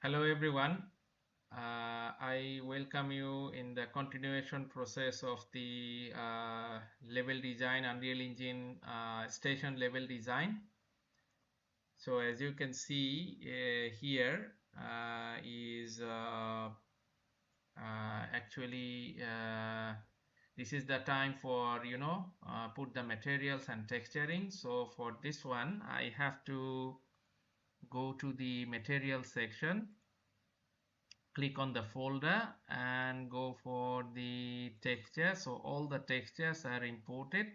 Hello everyone. I welcome you in the continuation process of the level design, Unreal Engine station level design. So as you can see here is actually this is the time for put the materials and texturing. So for this one I have to go to the material section, click on the folder and go for the texture. So all the textures are imported.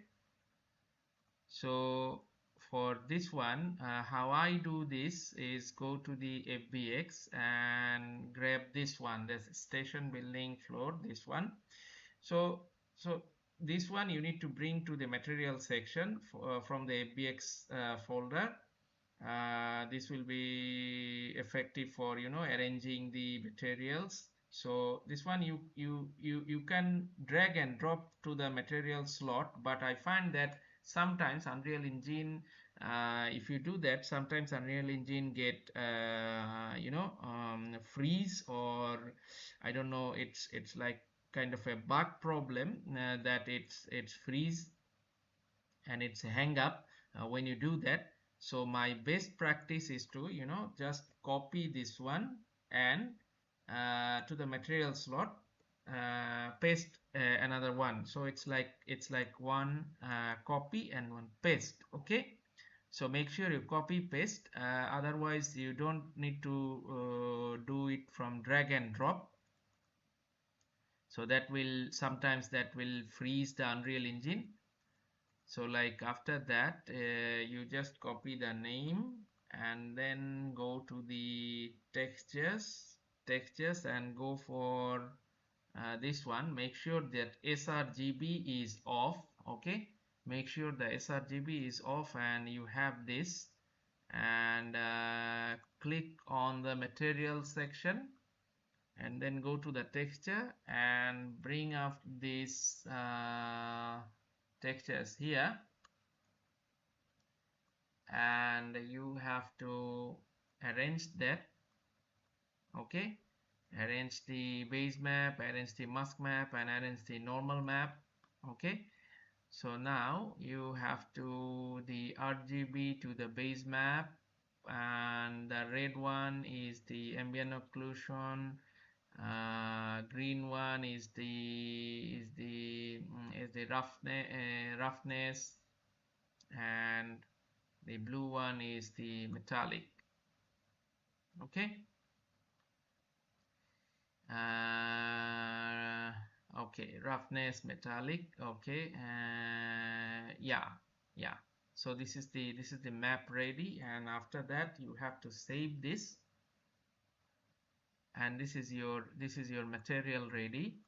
So for this one how I do this is go to the FBX and grab this one, this station building floor, this one. So this one you need to bring to the material section from the FBX folder. This will be effective for arranging the materials. So this one you can drag and drop to the material slot, but I find that sometimes Unreal Engine, if you do that, sometimes Unreal Engine get freeze, or I don't know, it's like kind of a bug problem, that it's freeze and it's hang up when you do that. So my best practice is to just copy this one and to the material slot paste another one. So it's like one copy and one paste. Okay, so make sure you copy paste, otherwise you don't need to do it from drag and drop. So that will sometimes that will freeze the Unreal Engine. So like after that you just copy the name and then go to the textures and go for this one. Make sure that sRGB is off. Okay, make sure the sRGB is off and you have this, and click on the material section and then go to the texture and bring up these textures here, and you have to arrange that. Okay, arrange the base map, arrange the mask map, and arrange the normal map. Okay, so now you have to the RGB to the base map, and the red one is the ambient occlusion, green one is the roughness, and the blue one is the metallic. Okay, okay, roughness, metallic. Okay, yeah, so this is the map ready, and after that you have to save this, and this is your material ready.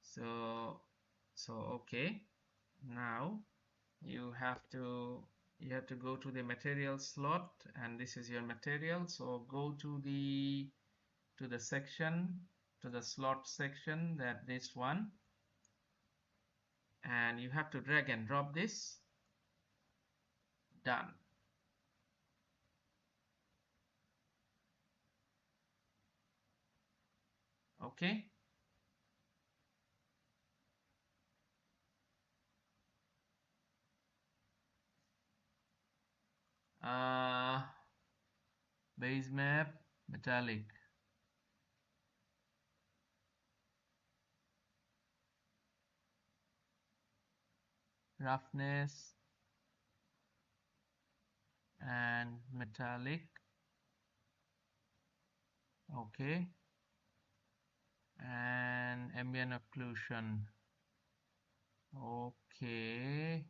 So okay, now you have to go to the material slot, and this is your material. So go to the section, to the slot section, that this one, and you have to drag and drop this. Done. Okay, base map, metallic, roughness and metallic. Okay, and ambient occlusion. Okay,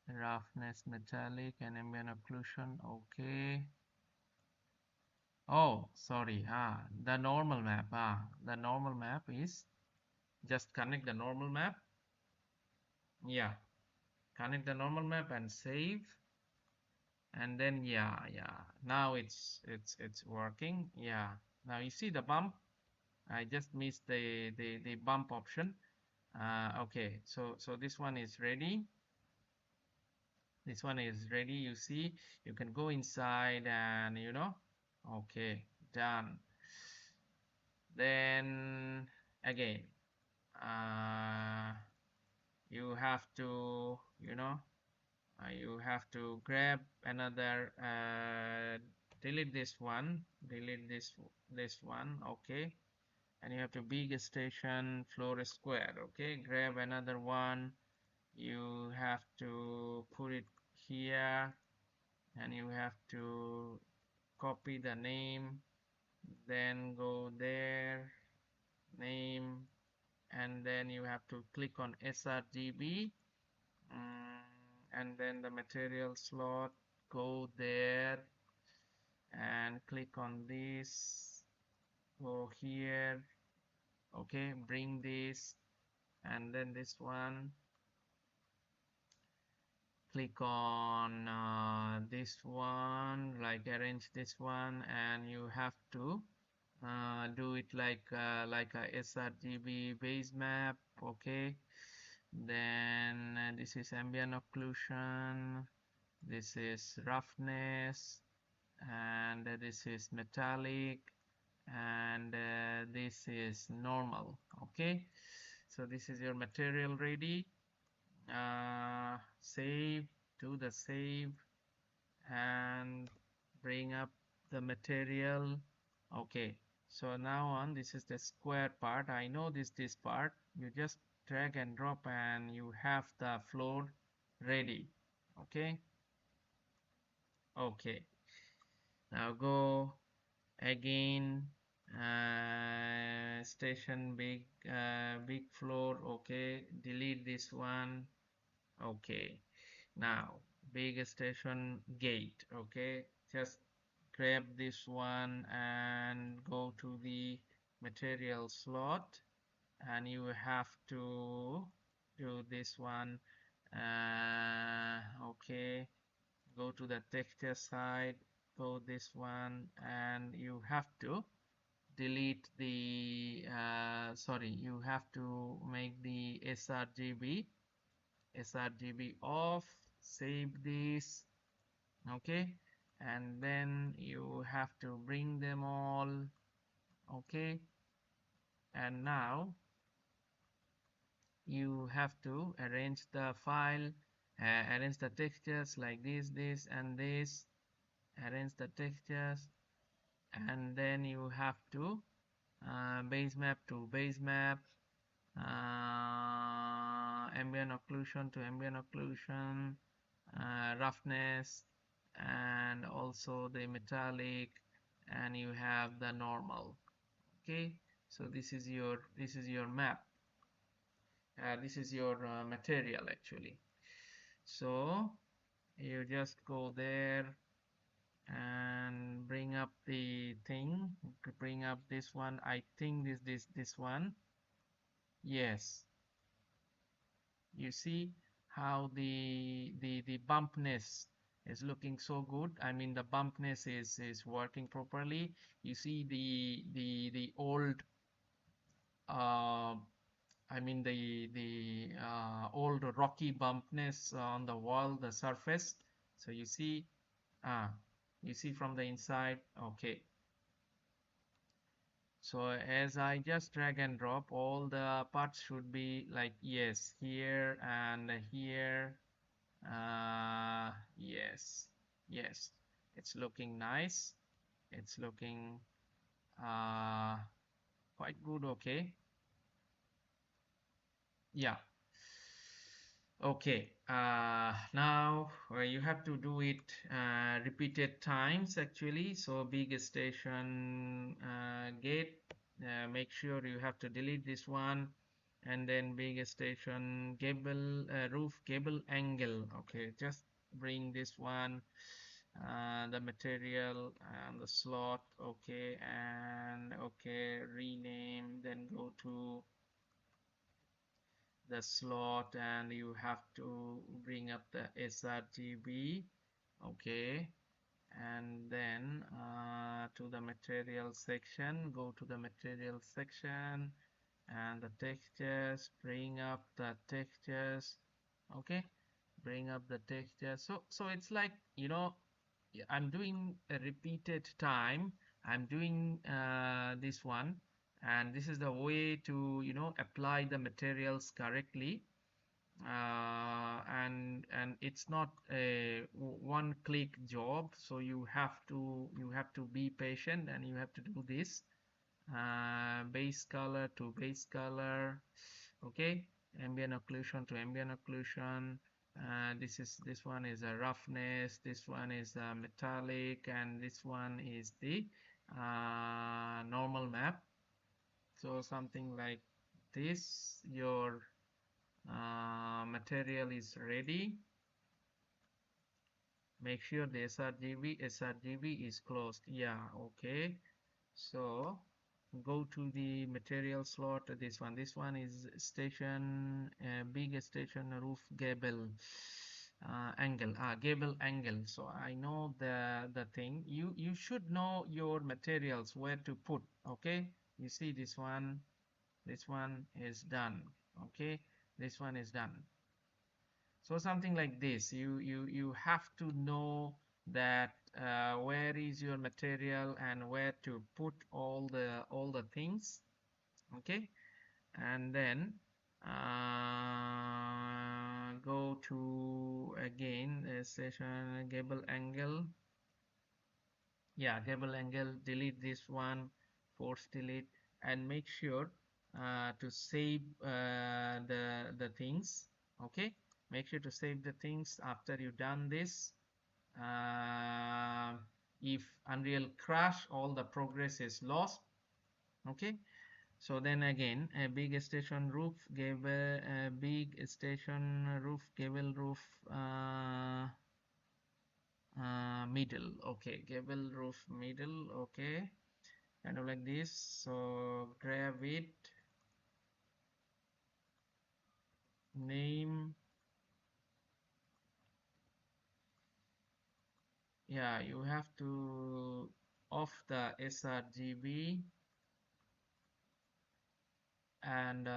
roughness, metallic, and ambient occlusion. Okay. Oh, sorry. The normal map. The normal map is, just connect the normal map. Yeah, connect the normal map and save, and then yeah, now it's working. Yeah, now you see the bump. I just missed the bump option. Okay, so this one is ready. This one is ready. You see, you can go inside and Okay, done. Then again, uh, you have to, you have to grab another, delete this one, delete this one, okay, and you have to big station floor square, okay, grab another one, you have to put it here, and you have to copy the name, then go there, name, and then you have to click on sRGB, and then the material slot, go there and click on this, go here, okay, bring this, and then this one, click on this one, like arrange this one, and you have to do it like a sRGB base map, okay. Then this is ambient occlusion, this is roughness, and this is metallic, and this is normal, okay. So this is your material ready. Save, do the save, and bring up the material, okay. So now on, this is the square part. I know this part, you just drag and drop and you have the floor ready, okay. Okay, now go again, station big floor, okay, delete this one, okay. Now big station gate, okay, just grab this one and go to the material slot, and you have to do this one, okay, go to the texture side, go this one, and you have to delete the sorry, you have to make the sRGB off, save this, okay, and then you have to bring them all, okay, and now you have to arrange the file, arrange the textures like this and this, arrange the textures, and then you have to base map to base map, ambient occlusion to ambient occlusion, roughness, and also the metallic, and you have the normal, okay. So this is your map, this is your material actually. So you just go there and bring up the thing, bring up this one, I think this one, yes. You see how the bumpness is looking so good. I mean, the bumpness is working properly. You see the old I mean old rocky bumpness on the wall, the surface. So ah you see from the inside, okay. So as I just drag and drop, all the parts should be like, yes, here and here. Yes, yes, it's looking nice. It's looking uh, quite good, okay. Yeah. Okay, now you have to do it repeated times actually. So big station gate, make sure you have to delete this one, and then big station gable, roof gable angle. Okay, just bring this one, the material and the slot. Okay, and okay, rename, then go to the slot, and you have to bring up the sRGB, okay, and then to the material section, go to the material section, and the textures, bring up the textures, okay, bring up the texture. So it's like, I'm doing a repeated time I'm doing this one, and this is the way to, you know, apply the materials correctly. And it's not a one click job, so you have to be patient, and you have to do this base color to base color. Okay, ambient occlusion to ambient occlusion. This one is a roughness, this one is a metallic, and this one is the normal map. So something like this, your material is ready. Make sure the sRGB is closed. Yeah, okay. So go to the material slot. This one is station, big station roof gable gable angle. So I know the thing. You should know your materials, where to put. Okay, you see this one is done. Okay, this one is done. So something like this, you have to know that where is your material and where to put all the things. Okay, and then go to again session gable angle. Yeah, gable angle, delete this one, force delete, and make sure to save the things. Okay, make sure to save the things after you've done this. uh, if Unreal crash, all the progress is lost. Okay, so then again, a big station roof gable, big station roof gable roof middle. Okay, gable roof middle. Okay, kind of like this. So grab it, name. Yeah, you have to off the sRGB, and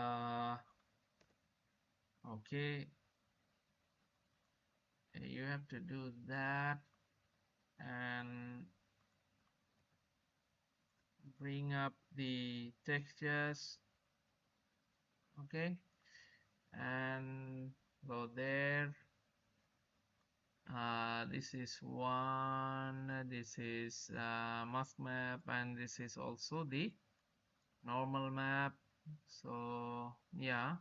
okay, you have to do that, and bring up the textures. Okay, and go there. This is one, this is mask map, and this is also the normal map. So yeah,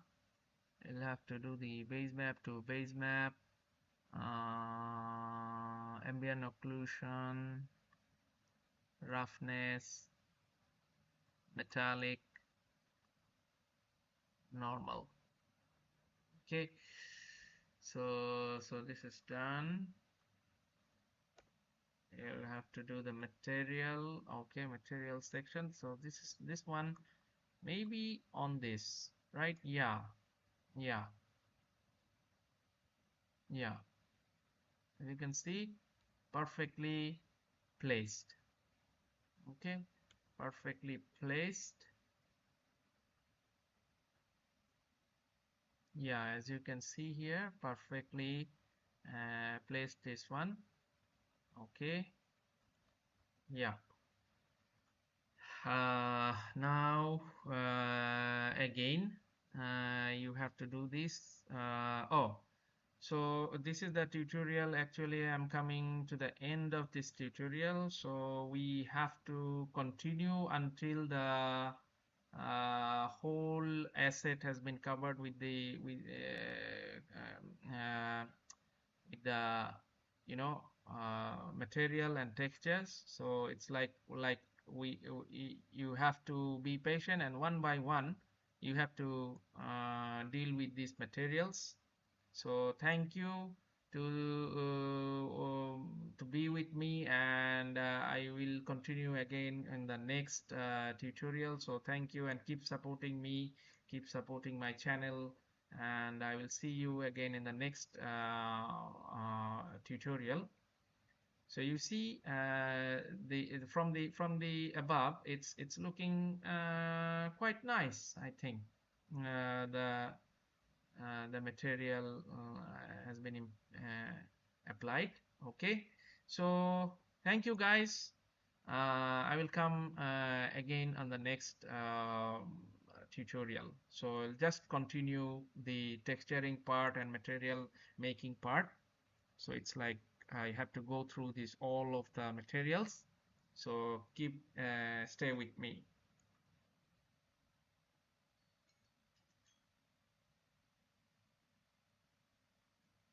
you'll have to do the base map to base map, ambient occlusion, roughness, metallic, normal. Okay, so this is done. You'll have to do the material. Okay, material section. So this one maybe on this, right? Yeah, yeah, yeah. As you can see, perfectly placed. Okay, perfectly placed. Yeah, as you can see here, perfectly placed this one. Okay, yeah. Now again, you have to do this. Oh, so this is the tutorial. Actually, I'm coming to the end of this tutorial, so we have to continue until the whole asset has been covered with the you know material and textures. So it's like you have to be patient, and one by one you have to deal with these materials. So thank you to to be with me, and I will continue again in the next tutorial. So thank you, and keep supporting me, keep supporting my channel, and I will see you again in the next tutorial. So you see the from the above, it's looking quite nice, I think. The material has been applied. Okay, so thank you guys. I will come again on the next tutorial. So I'll just continue the texturing part and material making part. So it's like I have to go through this all of the materials. So stay with me.